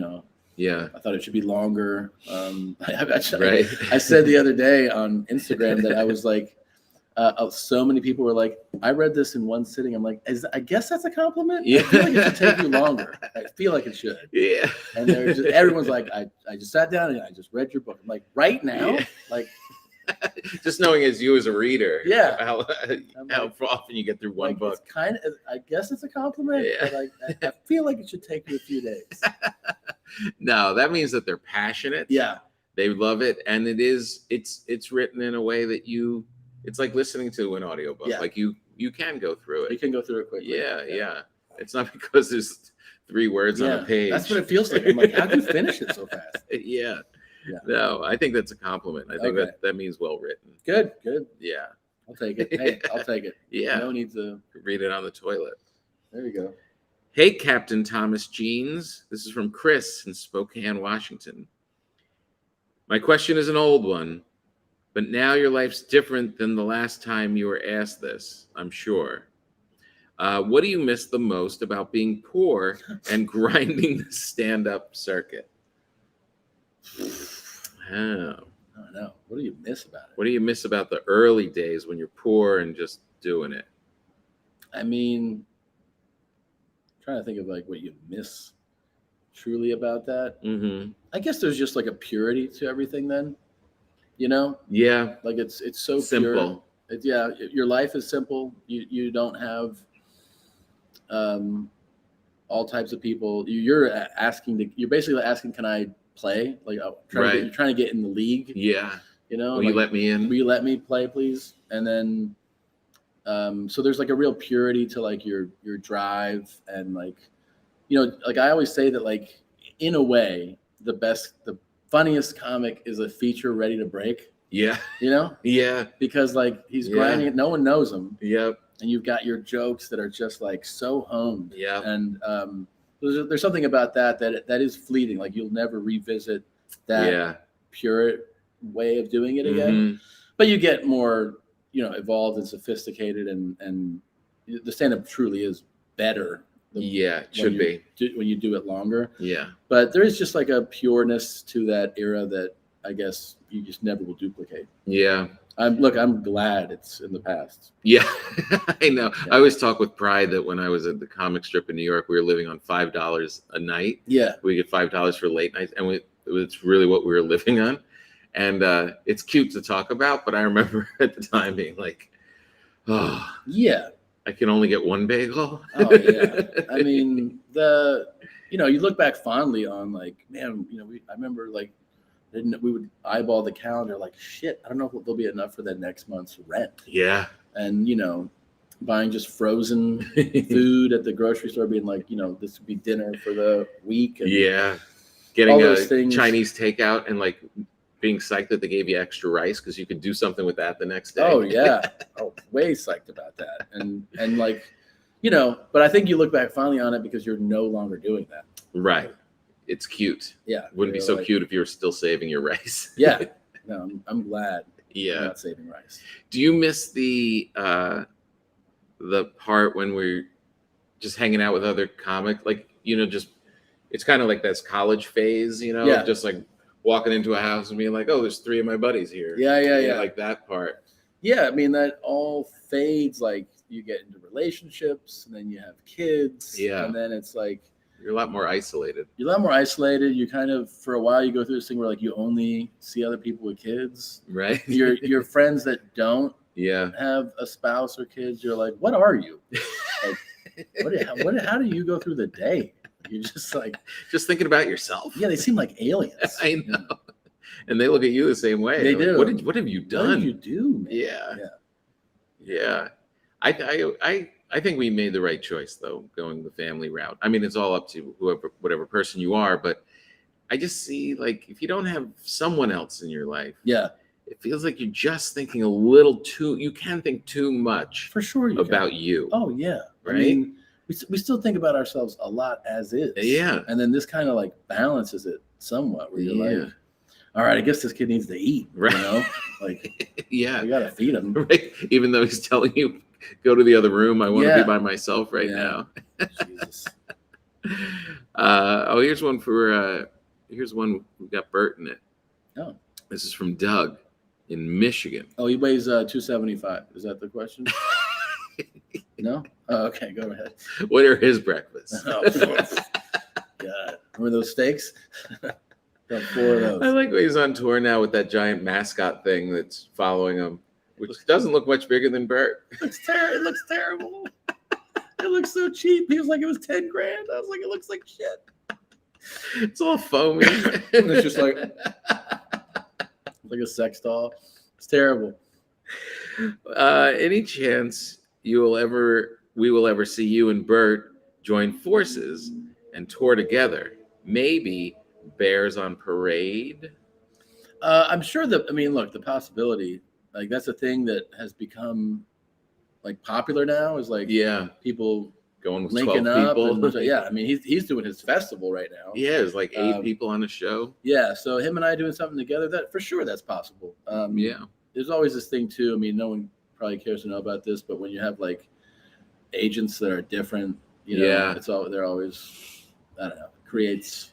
Yeah. I thought it should be longer. I said the other day on Instagram that I was like, so many people were like, I read this in one sitting. I'm like, I guess that's a compliment. Yeah. I feel like it should take you longer. I feel like it should. Yeah. And everyone's like, I just sat down and I just read your book. I'm like, right now? Yeah. Like, just knowing as you as a reader, how like, often you get through one book. It's kind of, I guess it's a compliment, but I feel like it should take you a few days. No, that means that they're passionate. Yeah, they love it, and it's written in a way that it's like listening to an audiobook. Yeah. Like you can go through it. You can go through it quickly. Yeah. It's not because there's 3 words on a page. That's what it feels like. I'm like, how'd you finish it so fast? Yeah. No, I think that's a compliment. I think that means well written. Good. Yeah. I'll take it. Hey, I'll take it. Yeah. No need to read it on the toilet. There you go. Hey, Captain Thomas Jeans. This is from Chris in Spokane, Washington. My question is an old one, but now your life's different than the last time you were asked this, I'm sure. What do you miss the most about being poor and grinding the stand-up circuit? Oh. I don't know. What do you miss about it? What do you miss about the early days when you're poor and just doing it? I mean, I'm trying to think of like what you miss truly about that. Mm-hmm. I guess there's just like a purity to everything then, Yeah. Like it's so simple. Pure. Your life is simple. You don't have all types of people. You're basically asking, can I play? Like you're trying to get in the league. Yeah. Will you let me in? Will you let me play, please? And then so there's like a real purity to like your drive, and like like I always say that like in a way the funniest comic is a feature ready to break. Yeah. Yeah. Because like he's grinding it, no one knows him. Yep. And you've got your jokes that are just like so honed. Yeah. And there's something about that is fleeting. Like you'll never revisit that pure way of doing it again. Mm-hmm. But you get more, evolved and sophisticated, and the stand-up truly is better. It should be when you do it longer. Yeah. But there is just like a pureness to that era that I guess you just never will duplicate. Yeah. I'm glad it's in the past. Yeah, I know. Yeah. I always talk with pride that when I was at the comic strip in New York, we were living on $5 a night. Yeah. We get $5 for late nights, and it's really what we were living on. And it's cute to talk about, but I remember at the time being like, oh. Yeah. I can only get one bagel. Oh, yeah. I mean, you look back fondly on like, man, I remember like, we would eyeball the calendar like, shit, I don't know if there'll be enough for the next month's rent. Yeah. And, buying just frozen food at the grocery store, being like, this would be dinner for the week. And getting a Chinese takeout and like being psyched that they gave you extra rice because you could do something with that the next day. Oh, yeah. Way psyched about that. And like, but I think you look back finally on it because you're no longer doing that. Right. It's cute. Yeah. Wouldn't be so cute if you were still saving your rice. Yeah. No, I'm glad. Yeah. You're not saving rice. Do you miss the part when we're just hanging out with other comics? Like, just, it's kind of like this college phase, just like walking into a house and being like, oh, there's 3 of my buddies here. Yeah. Like that part. Yeah. I mean, that all fades. Like you get into relationships and then you have kids. Yeah. And then it's like, you're a lot more isolated. You kind of, for a while, you go through this thing where like you only see other people with kids. Right. Your friends that don't Yeah. have a spouse or kids, you're like, what are you? Like, how do you go through the day? You're just like, just thinking about yourself. Yeah, they seem like aliens. I know. And they look at you the same way. They do. Like, what have you done? What did you do, man? Yeah. I think we made the right choice though, going the family route. I mean, it's all up to whatever person you are, but I just see like if you don't have someone else in your life, it feels like you're just thinking a little too. You can think too much for sure about you. Oh yeah, right. I mean, we still think about ourselves a lot as is. Yeah, and then this kind of like balances it somewhat. Where you're like, all right, I guess this kid needs to eat. Right. You know, like we gotta feed him. Right. Even though he's telling you, go to the other room. I want to be by myself right now. Jesus. Here's one for. Here's one. We got Bert in it. Oh. This is from Doug in Michigan. Oh, he weighs 275. Is that the question? No? Oh, okay, go ahead. What are his breakfasts? Oh, God. Remember those steaks? Got 4 of those. I like when he's on tour now with that giant mascot thing that's following him, which doesn't look much bigger than Bert. It looks terrible. It looks so cheap. He was like, it was $10,000. I was like, it looks like shit. It's all foamy. It's just like a sex doll. It's terrible. Any chance we will ever see you and Bert join forces and tour together? Maybe Bears on Parade? I'm sure that, I mean, look, the possibility, like that's a thing that has become like popular now, is like people going with linking 12 people. I mean, he's doing his festival right now. Yeah, it's like 8 people on a show. Yeah, so him and I doing something together, that for sure that's possible. There's always this thing too. I mean, no one probably cares to know about this, but when you have like agents that are different, they're always, I don't know, creates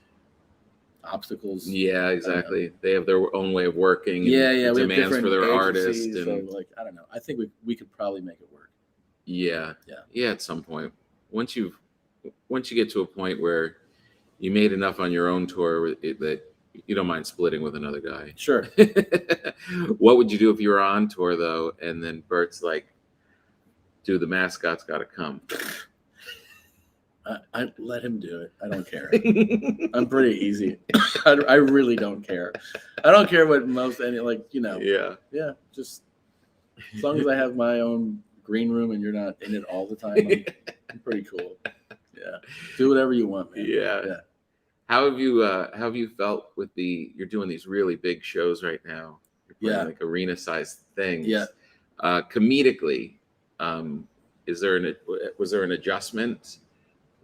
obstacles. Yeah, exactly. They have their own way of working. Yeah, and demands for their artists. And so like, I don't know. I think we could probably make it work. Yeah. At some point, once you get to a point where you made enough on your own tour that you don't mind splitting with another guy. Sure. What would you do if you were on tour though, and then Bert's like, "Dude, the mascot's got to come." I let him do it. I don't care. I'm pretty easy. I really don't care. I don't care what Yeah. Just as long as I have my own green room and you're not in it all the time, I'm pretty cool. Yeah. Do whatever you want, man. Yeah. How have you felt with you're doing these really big shows right now? You're playing like arena sized things. Yeah. Comedically, was there an adjustment?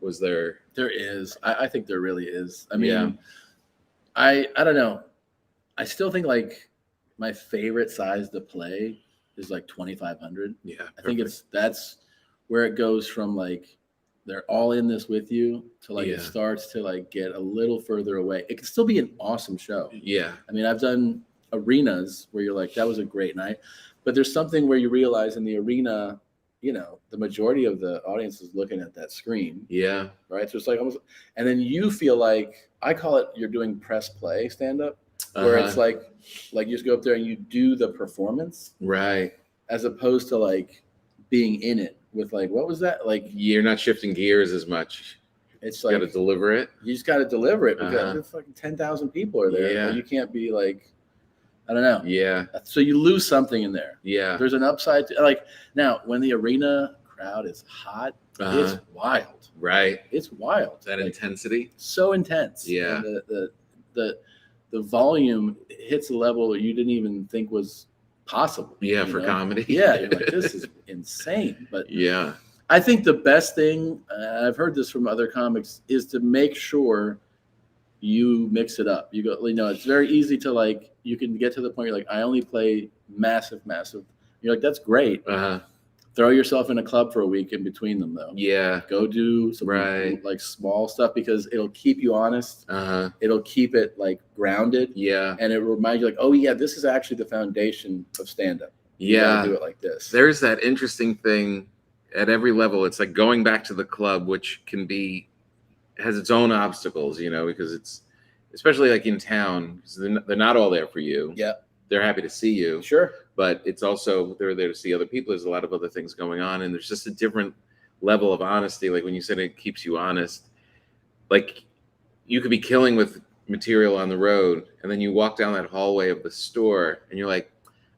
Was there? There is. I think there really is. I mean, I don't know. I still think like my favorite size to play is like 2,500. Yeah. I think that's where it goes from like they're all in this with you to like it starts to like get a little further away. It can still be an awesome show. Yeah. I mean, I've done arenas where you're like, that was a great night, but there's something where you realize in the arena, the majority of the audience is looking at that screen. Yeah. Right. So it's like almost, and then you feel like, I call it, you're doing press play stand up, where it's like you just go up there and you do the performance. Right. As opposed to like being in it with like, what was that? Like, you're not shifting gears as much. It's like, you got to deliver it. You just got to deliver it because fucking 10,000 people are there. Yeah. You can't be like, I don't know. Yeah. So you lose something in there. Yeah. There's an upside to, like, now when the arena crowd is hot, it's wild. Right. It's wild. That intensity. So intense. Yeah. And the volume hits a level that you didn't even think was possible. Yeah, for comedy. Yeah. You're like, this is insane. But yeah. I think the best thing, I've heard this from other comics, is to make sure you mix it up. You go, it's very easy to like, you can get to the point you're like, I only play massive. You're like, that's great. Throw yourself in a club for a week in between them though. Yeah. Go do some like small stuff because it'll keep you honest. It'll keep it like grounded. Yeah. And it will remind you like, oh yeah, this is actually the foundation of stand-up. Yeah. Do it like this. There's that interesting thing at every level. It's like going back to the club, which has its own obstacles, because it's, especially like in town, because they're not all there for you. Yeah. They're happy to see you. Sure. But it's also, they're there to see other people. There's a lot of other things going on. And there's just a different level of honesty. Like when you said it keeps you honest, like you could be killing with material on the road. And then you walk down that hallway of the store and you're like,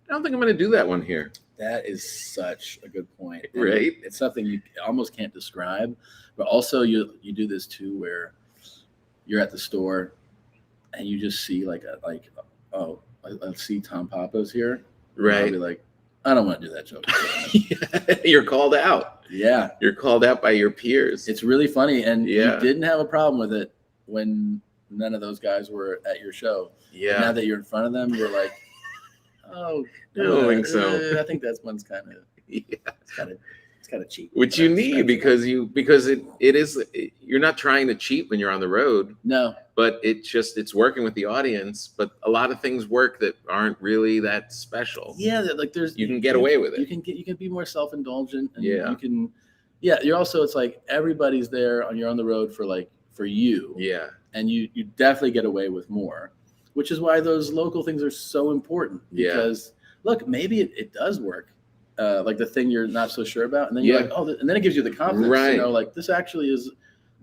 I don't think I'm going to do that one here. That is such a good point. And right. It's something you almost can't describe. But also you do this too, where you're at the store and you just see oh, I see Tom Papa's here. Right. I'll be like, I don't want to do that joke. You're called out. Yeah. You're called out by your peers. It's really funny. And you didn't have a problem with it when none of those guys were at your show. Yeah. And now that you're in front of them, you're like, oh, I don't think so. I think that one's kind of, it's kind of cheap. Which you need because it is, you're not trying to cheat when you're on the road. No. But it's working with the audience. But a lot of things work that aren't really that special. Yeah, like you can get away with it. You can be more self-indulgent. And you can, you're also, it's like everybody's there you're on the road for you. Yeah. And you definitely get away with more, which is why those local things are so important. Because look, maybe it does work. Like the thing you're not so sure about, and then you're like, oh, and then it gives you the confidence to know, like, this actually is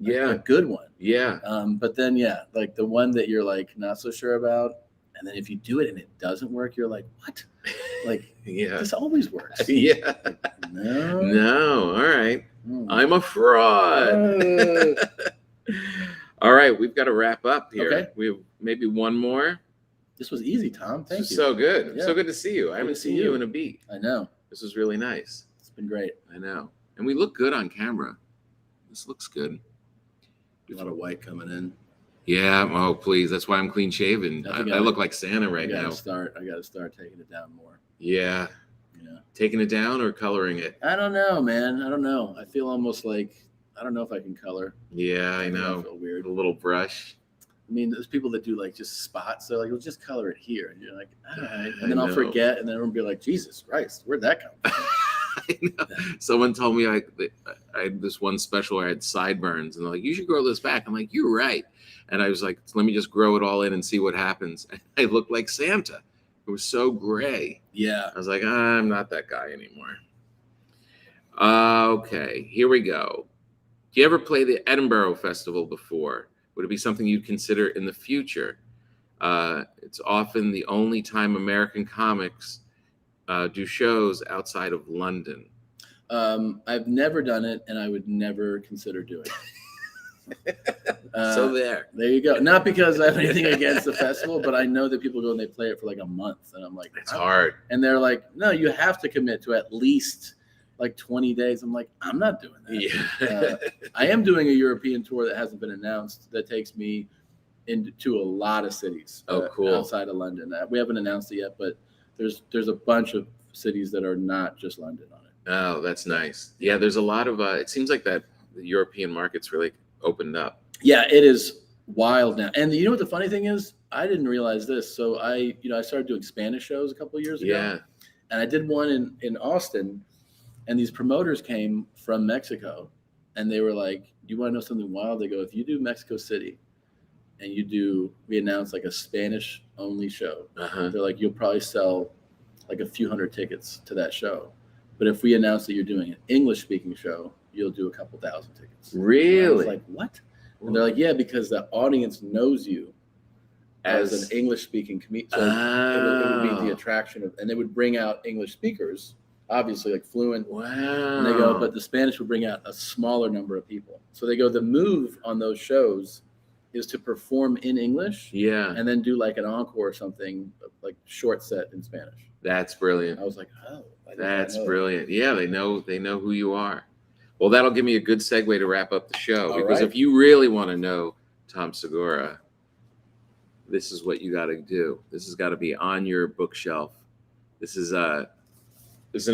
a good one. Yeah. But then, like the one that you're like not so sure about, and then if you do it and it doesn't work, you're like, what? Like, this always works. Yeah. Like, no. No. All right. I'm a fraud. All right. We've got to wrap up here. Okay. We have maybe one more. This was easy, Tom. Thank you. So good. Yeah. So good to see you. I haven't seen you in a beat. I know. This is really nice. It's been great. I know. And we look good on camera. This looks good. A lot of white coming in. Yeah. Oh, please. That's why I'm clean shaven. I look like Santa right now. I got to start taking it down more. Yeah. Yeah. Taking it down or coloring it? I don't know, man. I don't know. I feel almost like, I don't know if I can color. Yeah, I know. I feel weird. A little brush. I mean, there's people that do like just spots. They're like, well, just color it here. And you're like, all right. And then I'll forget. And then everyone will be like, Jesus Christ, where'd that come from? I know. Someone told me I had this one special where I had sideburns. And they're like, you should grow this back. I'm like, you're right. And I was like, let me just grow it all in and see what happens. And I looked like Santa. It was so gray. Yeah. I was like, I'm not that guy anymore. Okay, here we go. Do you ever play the Edinburgh Festival before? Would it be something you'd consider in the future? It's often the only time American comics do shows outside of London. I've never done it, and I would never consider doing it. So there you go. Not because I have anything against the festival, but I know that people go and they play it for like a month, and I'm like, it's hard. And they're like, no, you have to commit to at least like 20 days. I'm like, I'm not doing that. Yeah. I am doing a European tour that hasn't been announced that takes me into a lot of cities. Cool. Outside of London. We haven't announced it yet, but there's a bunch of cities that are not just London on it. Oh, that's nice. Yeah, there's a lot of it seems like that the European market's really opened up. Yeah, it is wild now. And you know what the funny thing is? I didn't realize this. So I started doing Spanish shows a couple of years ago. Yeah. And I did one in Austin. And these promoters came from Mexico, and they were like, do you want to know something wild? They go, if you do Mexico City and we announce like a Spanish only show, they're like, you'll probably sell like a few hundred tickets to that show. But if we announce that you're doing an English speaking show, you'll do a couple thousand tickets. Really? I was like, what? And they're like, yeah, because the audience knows you as an English speaking comedian. So it would be the attraction and they would bring out English speakers. Obviously, like fluent. Wow. And they go, but the Spanish would bring out a smaller number of people. So they go, the move on those shows is to perform in English. Yeah. And then do like an encore or something, like short set in Spanish. That's brilliant. I was like, oh. That's brilliant. Yeah, they know who you are. Well, that'll give me a good segue to wrap up the show. Because if you really want to know Tom Segura, this is what you got to do. This has got to be on your bookshelf. This is an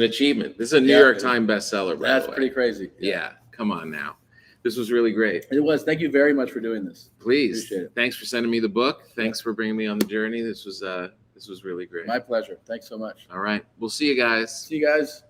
achievement. This is a New York Times bestseller. That's pretty crazy. Yeah, come on now. This was really great. It was. Thank you very much for doing this. Please. Appreciate it. Thanks for sending me the book. Thanks for bringing me on the journey. This was really great. My pleasure. Thanks so much. All right. We'll see you guys. See you guys.